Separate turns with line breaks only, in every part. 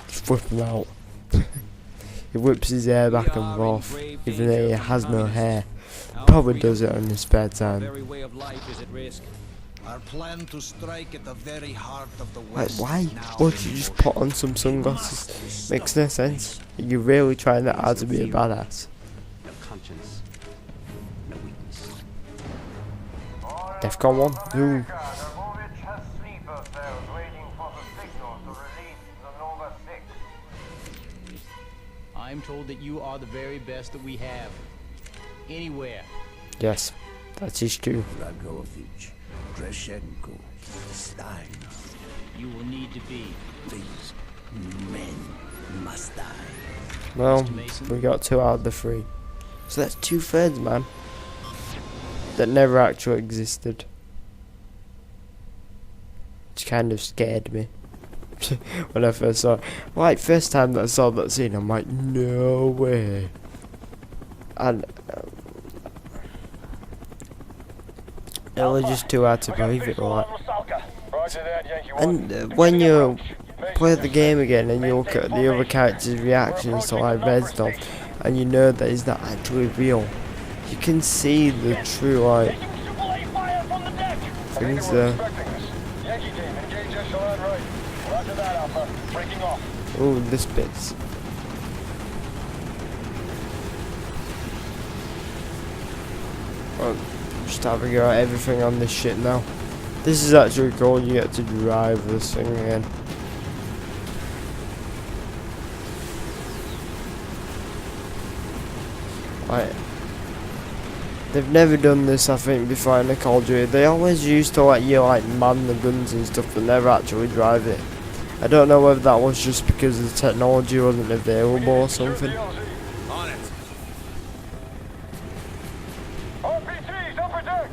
Just whip him out. He whips his hair back and forth, even though he has no hair. Probably does it in his spare time.
Our plan to strike at the very heart of the
Like,
West.
why? Why don't you just put on some sunglasses? Makes no sense. You're really trying that hard to be a badass.
No conscience, no weakness.
Defcon 1. Ooh.
I'm told that you are the very best that we have. Anywhere.
Yes, that is true.
Dragovich, Kreshenko, Stein.
You will need to be.
These men must die.
Well, we got 2 out of the 3. So that's 2/3, man. That never actually existed. Which kind of scared me. When I first saw it. Like, first time that I saw that scene, I'm like, no way. And it was just too hard to believe it, right? And when you play the game again and you look at the other characters' reactions to like red stuff, and you know that it's not actually real, you can see the true like things there. Oh, this bit's. Oh, just having to go at everything on this shit now. This is actually cool, you get to drive this thing again. Like, they've never done this, I think, before in the Call of Duty. They always used to let you like man the guns and stuff, but never actually drive it. I don't know whether that was just because the technology wasn't available or something.
On it. RPGs upper deck.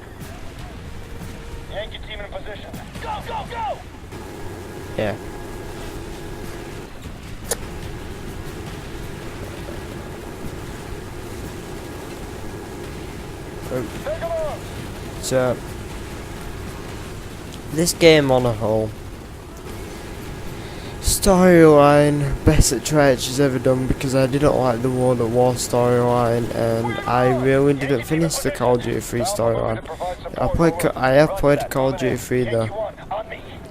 Yankee team in position. Go, go, go!
Yeah. So, this game on a whole, storyline, best that Treyarch has ever done, because I didn't like the World at War storyline, and I really didn't finish the Call of Duty 3 storyline. I have played Call of Duty 3 though.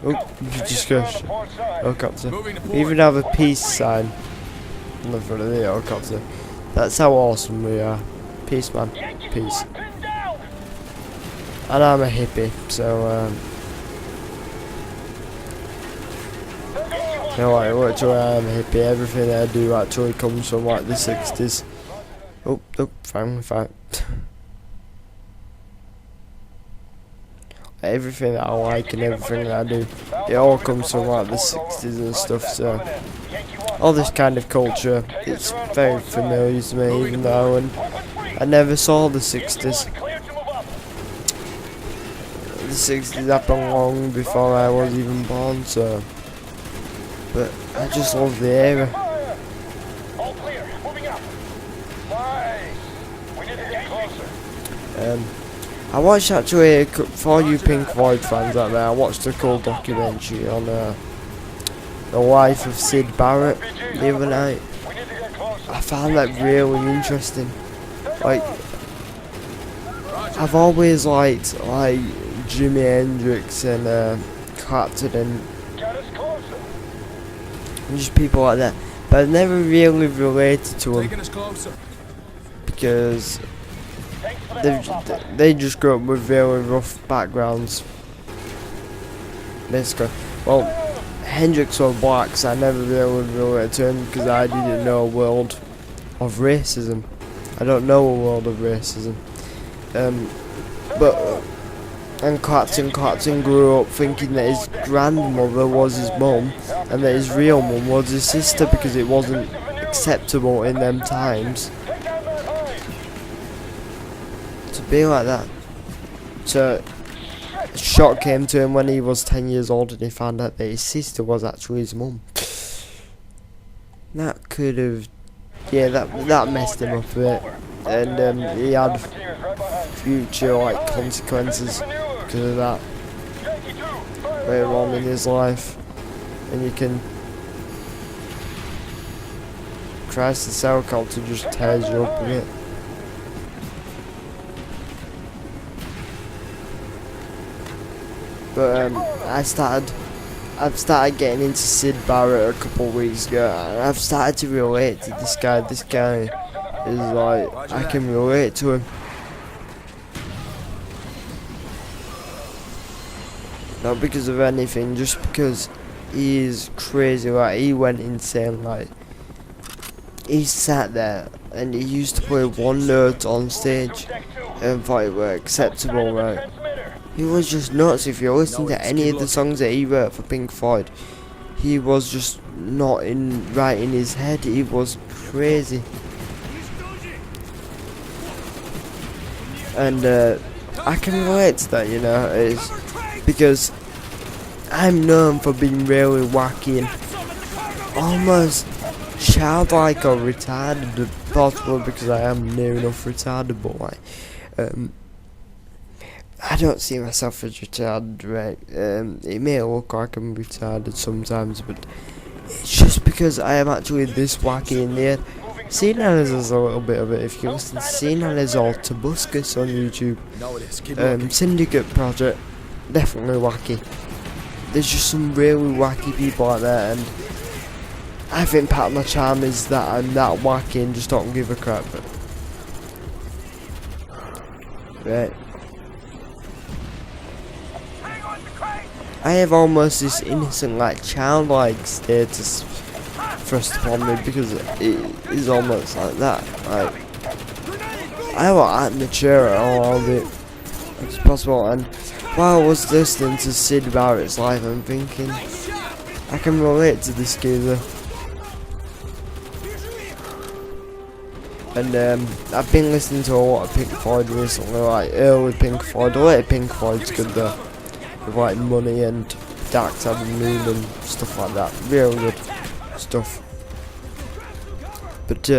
Oh, you just go. Helicopter. We even have a peace sign on the front of the helicopter. That's how awesome we are. Peace, man. Peace. And I'm a hippie, so you know what, literally I'm a hippie. Everything that I do actually comes from like the 60s. Oh, fine. Everything that I like and everything that I do, it all comes from like the 60s and stuff, so all this kind of culture, it's very familiar to me, even though I never saw the 60s. The 60s happened long before I was even born, so, but I just love the era. I watched actually, for you Pink Floyd fans out there, I watched a cool documentary on the life of Sid Barrett the other night. I found that really interesting. Like, I've always liked like Jimi Hendrix and Clapton and just people like that, but I've never really related to them because they just grew up with really rough backgrounds, basically. Well, Hendrix was black, so I never really related to him because I didn't know a world of racism. I don't know a world of racism. And Clapton grew up thinking that his grandmother was his mum and that his real mum was his sister because it wasn't acceptable in them times to be like that. So a shock came to him when he was 10 years old and he found out that his sister was actually his mum. That could have, yeah, that messed him up a bit, and he had future like consequences because of that later on in his life, and you can Christ, the helicopter just tears you up a bit. But I've started getting into Sid Barrett a couple of weeks ago, and I've started to relate to this guy. This guy is like, I can relate to him. Not because of anything, just because he is crazy. Like, he went insane. Like, he sat there and he used to play one note on stage and thought it were acceptable, right? He was just nuts. If you listen to any of the songs that he wrote for Pink Floyd, he was just not right in his head. He was crazy. And I can relate to that, you know, it's because I'm known for being really wacky and almost childlike or retarded, possibly because I am near enough retarded, but like, I don't see myself as retarded, right? It may look like I'm retarded sometimes, but it's just because I am actually this wacky in the head. Senile is a little bit of it. If you listen to Senile or Tobuscus on YouTube, Syndicate Project, definitely wacky. There's just some really wacky people out there, and I think part of my charm is that I'm that wacky and just don't give a crap. Right. I have almost this innocent, like, childlike status thrust upon me because it is almost like that. Like, I won't act mature at all of it. It's possible. And while I was listening to Sid Barrett's life, I'm thinking, I can relate to this geezer. And I've been listening to a lot of Pink Floyd recently, like early Pink Floyd. Later Pink Floyd's good though, with like Money and Dark Side of the Moon and stuff like that. Real good stuff. But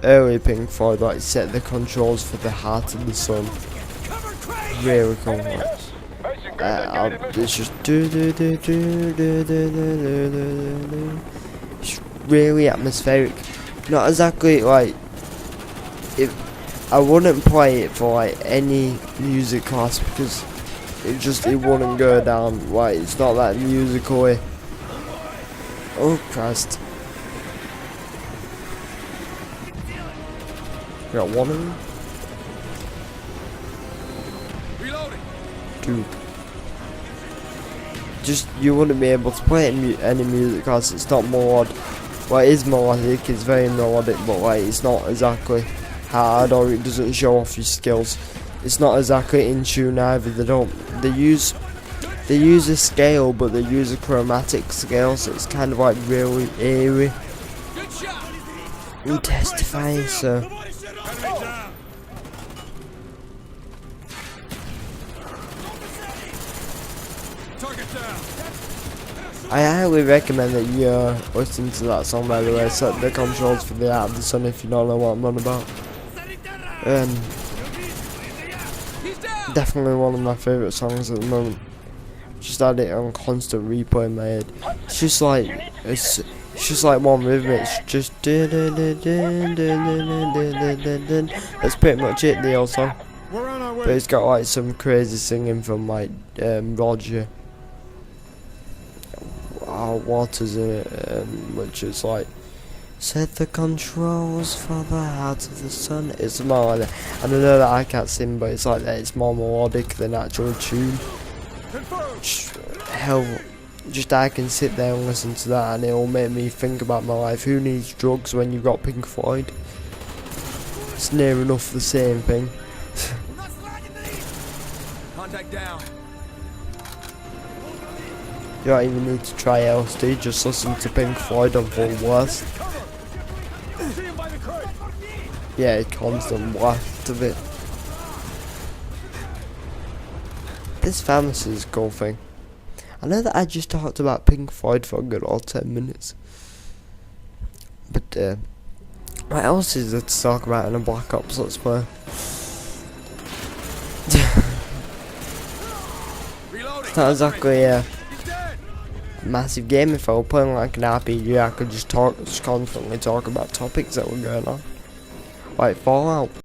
early Pink Floyd, like, Set the Controls for the Heart of the Sun. Really complex. It's just it's really atmospheric. Not exactly like, I wouldn't play it for like any music class because it wouldn't go down. Like, it's not that musical. Oh Christ! Got one of them. Dude, just you wouldn't be able to play it in any music class. It's not melodic. Well, it is melodic. It's very melodic, but like, it's not exactly hard, or it doesn't show off your skills. It's not exactly in tune either. They use a scale, but they use a chromatic scale, so it's kind of like really eerie and testifying. So I highly recommend that you listen to that song, by the way, Set the Controls for the Heart of the Sun, if you don't know what I'm on about. Definitely one of my favourite songs at the moment. Just had it on constant replay in my head. It's just like one rhythm. It's just that's pretty much it, the whole song. But it's got like some crazy singing from like Roger Waters in it, which is like, set the controls for the heart of the sun. It's more like that. And I know that I can't sing, but it's like that. It's more melodic than actual tune. Hell, just I can sit there and listen to that, and it'll make me think about my life. Who needs drugs when you've got Pink Floyd? It's near enough the same thing.
Contact down.
You don't even need to try LSD, just listen to Pink Floyd on full blast. Yeah, constant blast of it. This pharmacy is a cool thing. I know that I just talked about Pink Floyd for a good old 10 minutes. But what else is there to talk about in a Black Ops Let's Play? It's not exactly massive game. If I were playing like an RPG, I could just constantly talk about topics that were going on, like Fallout.